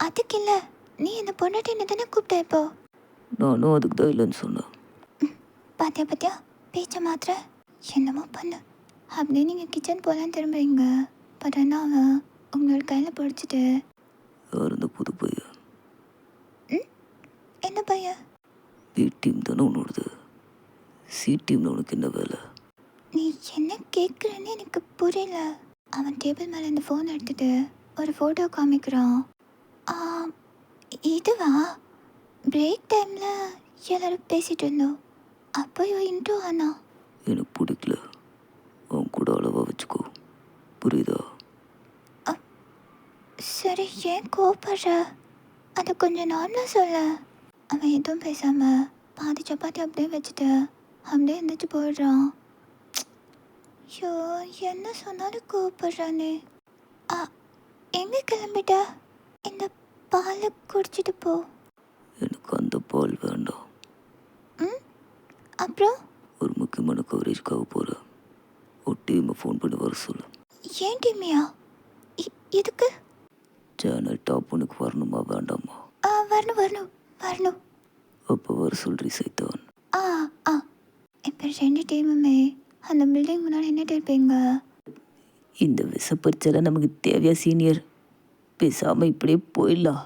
அதுக்கு இல்லை, நீ என்ன பொண்டாட்டின்னு தானே கூப்பிட்ட இப்போ. நானும் அதுக்கு தான் இல்லைன்னு சொன்னேன். பாத்தியா பாத்தியா, பேச்ச மாத்திர என்னமோ பண்ணு. அப்படியே நீங்கள் கிச்சன் போகலான்னு திரும்புறீங்க. பட் ஆனால் அவன் உங்களோட கையில் பிடிச்சிட்டு. யார் இந்த புது பையன்? என்ன பையன்? பி டீம் தானே உன்னோடது. சி டீம்ல உனக்கு என்ன வேலை? நீ என்ன கேட்குறன்னு எனக்கு புரியல. அவன் டேபிள் மேலே இந்த ஃபோன் எடுத்துட்டு ஒரு ஃபோட்டோ காமிக்கிறான். ஆ, இதுவா? பிரேக் டைமில் எல்லாரும் பேசிகிட்டு இருந்தோம். அப்போ இன்ட்ரோ ஆனா. எனக்கு பிடிக்கல, அவன் கூட அளவாக வச்சுக்கோ, புரியுதா? சரி, ஏன் கோவப்படுற? அதை கொஞ்சம் நார்மலாக சொல்ல. அவன் எதுவும் பேசாமல் பாதி சப்பாத்தி அப்படியே வச்சுட்டு அப்படியே எந்திரிச்சு போயிடுறான். ஐயோ, என்ன சொன்னாலும் கோவப்படுறானே. ஆ, எங்கே கிளம்பிட்ட? இந்த பாலை குடிச்சிட்டு போ. எனக்கு அந்த பால் வேண்டாம். ம், அப்புறம்? ஒரு முக்கியமான கவரேஜ்க்காக போகிறேன். ஒரு டீமை ஃபோன் பண்ணி வர சொல்லு. ஏன் டீமியா? இதுக்கு? சேனல் டாப் உனக்கு வரணுமா வேண்டாமா? வரணும் வரணும் வரணும். அப்போ வர சொல்றி சைத்தான். ஆ ஆ, இப்போ 2 டீமுமே அந்த பில்டிங் முன்னாடி நின்றுட்டு இருப்பீங்க. இந்த விசப்பரிச்செல்லாம் நமக்கு தேவையா சீனியர்? பேசாமல் இப்படியே போயிடலாம்.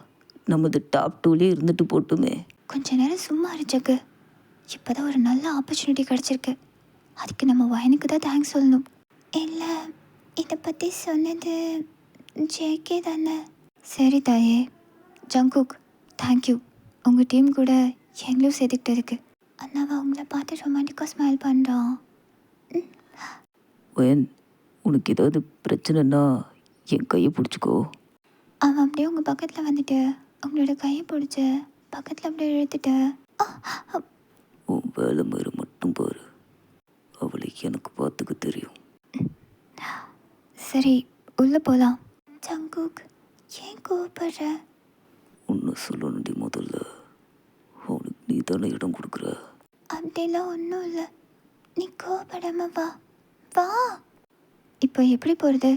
நமது டாப் 2லேயே இருந்துட்டு போட்டுமே. கொஞ்ச நேரம் சும்மா இருச்சக்கு. இப்போ தான் ஒரு நல்ல ஆப்பர்ச்சுனிட்டி கிடச்சிருக்கு. அதுக்கு நம்ம வயனுக்கு தான் தேங்க்ஸ் சொல்லணும். இல்லை, இதை பற்றி சொன்னது ஜேகே தானே? சரி தாயே. Jungkook, thank you. உங்கள் டீம் கூட எங்களும் சேர்த்துக்கிட்டதுக்கு. அண்ணாவை அவங்கள பார்த்து ரொமான்டிக்காக ஸ்மைல் பண்ணுறான். வயன், உனக்கு ஏதாவது பிரச்சனைன்னா என் கையை பிடிச்சிக்கோ. அவன் அப்படியே உங்கள் பக்கத்தில் வந்துட்டு உங்களோட கையை பிடிச்சி பக்கத்தில் அப்படியே இழுத்துட்டு. உன் வேலை மாதிரி மட்டும் பாரு, அவளை எனக்கு பார்த்துக்க தெரியும். சரி, உள்ளே போகலாம். ஜங்குக், ஏன் கோவப்படுற? உன்னை சொல்லணுண்டி, முதல்ல அவனுக்கு நீ தானே இடம் கொடுக்குற. அப்படிலாம் ஒன்றும் இல்லை, நீ கோவப்படாம வா வா. இப்போ எப்படி போகிறது?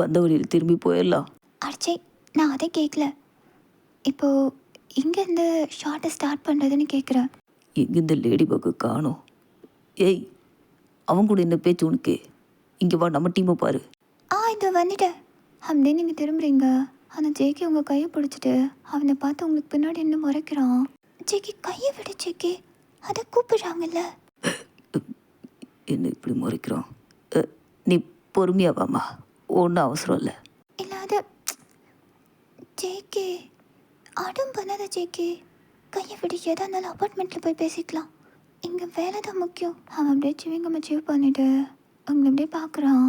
வந்த வழியில் திரும்பி போயிடலாம். அடிச்சே, நான் அதை கேட்கல. இப்போது இங்கேருந்து ஷார்ட்டை ஸ்டார்ட் பண்ணுறதுன்னு கேட்குறேன். எங்கே இந்த லேடி பக்கு காணோம்? ஏய், அவன் கூட என்ன பேச்சு உனக்கு? இங்கே வா, நம்ம டீமை பாரு. இதோ வந்துட்டேன். அப்படியே நீங்கள் திரும்புறீங்க. ஆனால் ஜேகே உங்கள் கையை பிடிச்சிட்டு அவனை பார்த்து உங்களுக்கு பின்னாடி இன்னும் முறைக்கிறான். ஜேகே, கையை விட ஜேகே, அதை கூப்பிடுறாங்கல்ல. என்ன இப்படி முறைக்கிறான்? நீ பொறுமையா வாமா, ஒன்றும் அவசரம் இல்லை. இல்லாத ஜேகே, அடம் பண்ணாத ஜேகே. கையை விட எதா இருந்தாலும் அப்பார்ட்மெண்ட்டில் போய் பேசிக்கலாம். இங்கே வேலை தான் முக்கியம். அவன் அப்படியே சிவிங்க அச்சீவ் பண்ணிட்டு உங்களை அப்படியே பார்க்குறான்.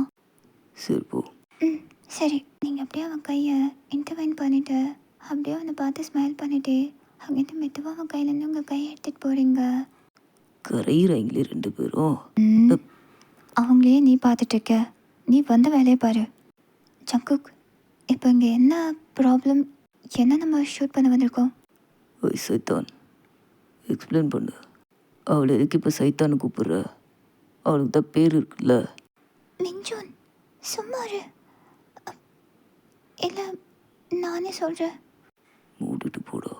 சரி போ. சரி, நீங்கள் அப்படியே அவன் கையை இன்டர்வைன் பண்ணிவிட்டு அப்படியே அவனை பார்த்து ஸ்மைல் பண்ணிவிட்டு அங்கேருந்து மெதுவாக அவன் கையிலேருந்து உங்கள் கையை எடுத்துகிட்டு போகிறீங்க. கரையிறாங்களே 2 பேரும். அவங்களே நீ பார்த்துட்ருக்க, நீ வந்த வேலையை பாரு. ஜங்குக், இப்போ இங்கே என்ன ப்ராப்ளம்? என்ன நம்ம ஷூட் பண்ண வந்திருக்கோம்? ஓய் சைத்தான், எக்ஸ்பிளைன் பண்ணு. அவளை எதுக்கு இப்போ சைத்தான்னு கூப்பிட்ற? அவளுக்கு தான் பேர் இருக்குல்ல. மிஞ்சூன், சும்மா இரு. இல்லை, நானே சொல்கிறேன். மூடிட்டு போடா,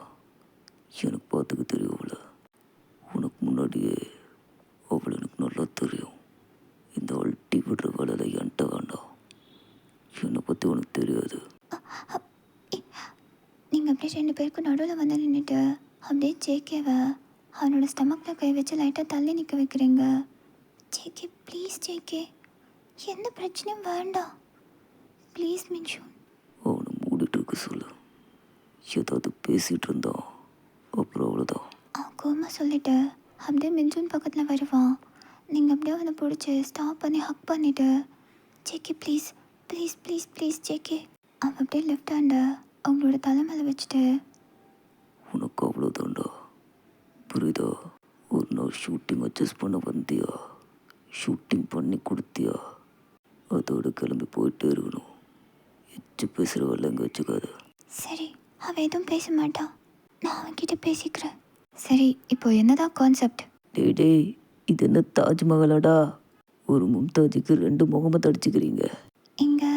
எனக்கு பார்த்துக்க தெரியும் அவளை. உனக்கு முன்னாடியே அவளை எனக்கு நல்லா தெரியும். இந்த அல்ட்டி விடுற வேலையில் என்கிட்ட வேண்டாம். என்னை பற்றி உனக்கு தெரியாது. நீங்கள் அப்படியே 2 பேருக்கும் நடுவில் வந்து நின்றுட்டு அப்படியே ஜேகேவை அவனோட ஸ்டமக்கில் கை வச்சு லைட்டாக தள்ளி நிற்க வைக்கிறீங்க. ஜேகே ப்ளீஸ் ஜேகே, எந்த பிரச்சனையும் வேண்டாம் ப்ளீஸ் மின்ஷூன். அவனை மூடிட்டு இருக்க சொல்லு. ஏதாவது பேசிகிட்டு இருந்தான் அப்புறம் அவ்வளோதான். அவன் கோமா சொல்லிட்டு அப்படியே மின்சூன் பக்கத்தில் வருவான். நீங்கள் அப்படியே அவனை பிடிச்சி ஸ்டாப் பண்ணி ஹக் பண்ணிவிட்டு JK please please please please JK. அவன் அப்படியே லெஃப்ட் ஹேண்டை அவங்களோட தலை மேலே வச்சுட்டு உனக்கு அவ்வளோதான்டா, புரியுதா? ஒரு நாள் ஷூட்டிங் அட்ஜஸ்ட் பண்ண வந்தியா, ஷூட்டிங் பண்ணி கொடுத்தியா, அதோட கிளம்பி போயிட்டே இருக்கணும். எச்சு பேசுகிற வரல எங்கே வச்சுக்காத. சரி, அவன் எதுவும் பேச மாட்டான், நான் அவன்கிட்ட பேசிக்கிறேன். சரி, இப்போ என்னதான் கான்செப்ட்? டேய், இது என்ன தாஜ்மஹாலாடா? ஒரு மும்தாஜுக்கு 2 முகமது அடிச்சுக்கிறீங்க. இங்கே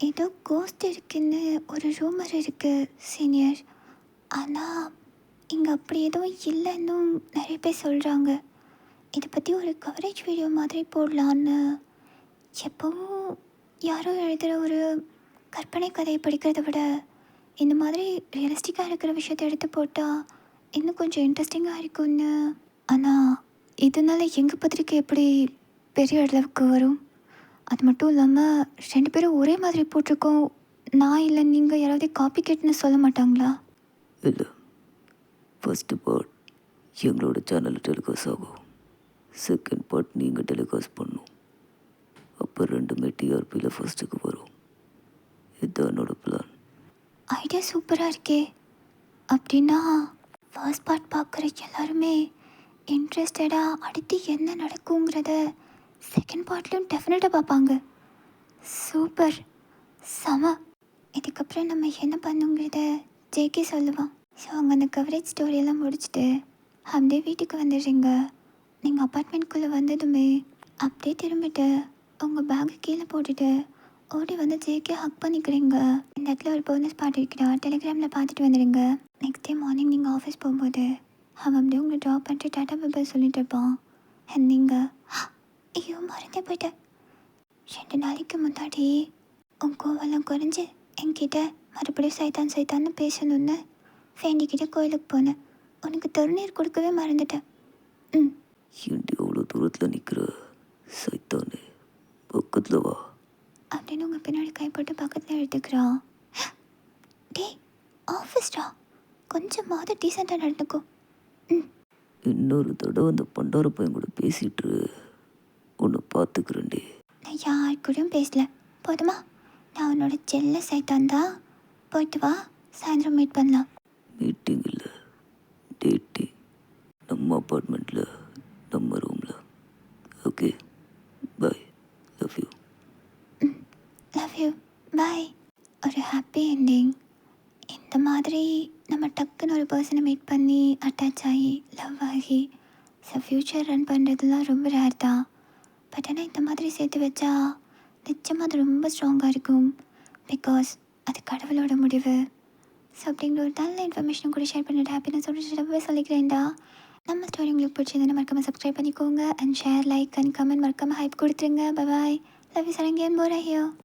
ஏதோ கோஸ்ட் இருக்குன்னு ஒரு ரூமர் இருக்குது சீனியர். ஆனால் இங்கே அப்படி எதுவும் இல்லைன்னும் நிறைய பேர் சொல்கிறாங்க. இதை பற்றி ஒரு கவரேஜ் வீடியோ மாதிரி போடலான்னு எப்போவும் யாரோ எழுதுகிற ஒரு கற்பனை கதையை படிக்கிறத விட இந்த மாதிரி ரியலிஸ்டிக்காக இருக்கிற விஷயத்தை எடுத்து போட்டால் இன்னும் கொஞ்சம் இன்ட்ரெஸ்டிங்காக இருக்கும்னு. ஆனால் இதனால எங்கள் பத்திரிக்கை எப்படி பெரிய அளவுக்கு வரும்? அது மட்டும் இல்லாமல் 2 பேரும் ஒரே மாதிரி போட்டிருக்கோம். நான் இல்லை நீங்கள் யாராவது காப்பி கேட்டுன்னு சொல்ல மாட்டாங்களா? இல்லை, ஃபஸ்ட்டு பார்ட் எங்களோட சேனலில் டெலிகாஸ்ட் ஆகும், செகண்ட் பார்ட் நீங்கள் டெலிகாஸ்ட் பண்ணும். அப்போ 2மே டிஆர்பியில் ஃபஸ்ட்டுக்கு வரும். இதுதான் என்னோட பிளான். ஐடியா சூப்பராக இருக்கே. அப்படின்னா ஃபர்ஸ்ட் பார்ட் பார்க்குற எல்லாருமே இன்ட்ரெஸ்டடாக அடுத்து என்ன நடக்குங்கிறத செகண்ட் பார்ட்லேயும் டெஃபினட்டாக பார்ப்பாங்க. சூப்பர், செம. இதுக்கப்புறம் நம்ம என்ன பண்ணுங்கிறத ஜேகே சொல்லுவான். ஸோ அவங்க அந்த கவரேஜ் ஸ்டோரியெல்லாம் முடிச்சுட்டு அப்படியே வீட்டுக்கு வந்துடுறீங்க. நீங்கள் அப்பார்ட்மெண்ட்குள்ளே வந்ததுமே அப்படியே திரும்பிட்டு உங்கள் பேக்கை கீழே போட்டுட்டு ஓடி வந்து ஜேகே ஹக் பண்ணிக்கிறீங்க. இந்த இடத்துல ஒரு போனஸ் பாட்டு இருக்கிறா, டெலிகிராமில் பார்த்துட்டு வந்துடுங்க. நெக்ஸ்ட் டே மார்னிங் நீங்கள் ஆஃபீஸ் போகும்போது அவன் அப்படியே உங்களை ட்ராப் பண்ணிட்டு டாட்டா பை சொல்லிட்டு இருப்பான். அண்ட் நீங்கள் ஐயோ மறந்தே போயிட்டேன், 2 நாளைக்கு முன்னாடி உன் கோவெல்லாம் குறைஞ்சி என்கிட்ட மறுபடியும் சைத்தான் சைத்தான்னு பேசணுன்னு வேண்டிக்கிட்ட கோயிலுக்கு போனேன். உனக்கு திருநீர் கொடுக்கவே மறந்துட்டேன். ஏண்டி அவ்வளோ தூரத்தில் நிற்கிற சைத்தானே, பக்கத்தில் வா அப்படின்னு உங்கள் பின்னாடி கைப்பட்டு பக்கத்தில் எடுத்துக்கிறான். டேய் ஆஃபீஸ்டா, கொஞ்சமாவது டீசெண்டாக நடந்துக்கோ. இன்னொரு தடவை அந்த பண்டார பையன் கூட பேசிட்டு உன்னை பார்த்துக்கிறேன்டி. நான் யார் கூடயும் பேசல, போதுமா? நான் உன்னோட செல்ல சைத்தான் தான். போயிட்டு வா, சாயந்தரம் மீட் பண்ணலாம். மீட்டிங் இல்லை, டேட்டிங். நம்ம அப்பார்ட்மெண்ட்டில், நம்ம ரூமில். Okay, bye, love you. Love you, bye. ஒரு ஹாப்பி என்டிங். இந்த மாதிரி நம்ம டக்குன்னு ஒரு பர்சனை மீட் பண்ணி அட்டாச் ஆகி லவ் ஆகி ஃப்யூச்சர் ரன் பண்ணுறதுலாம் ரொம்ப ரேர் தான். பட் ஆனால் இந்த மாதிரி சேர்த்து வச்சா நிச்சயமாக அது ரொம்ப ஸ்ட்ராங்காக இருக்கும். பிகாஸ் அது கடவுளோட முடிவு. ஸோ அப்படிங்கிற ஒரு நல்ல இன்ஃபர்மேஷன் கூட ஷேர் பண்ணிட்டு ஹாப்பினஸோட சொல்லிக்கிறேன்டா. நம்ம ஸ்டோரி உங்களுக்கு பிடிச்சதுன்னு மறக்காமல் சப்ஸ்கிரைப் பண்ணிக்கோங்க. And share, like and comment மறக்காமல் ஹைப் கொடுத்துருங்க. பாய், லவ் யூ சரங்கியன் போரா ஹியோ.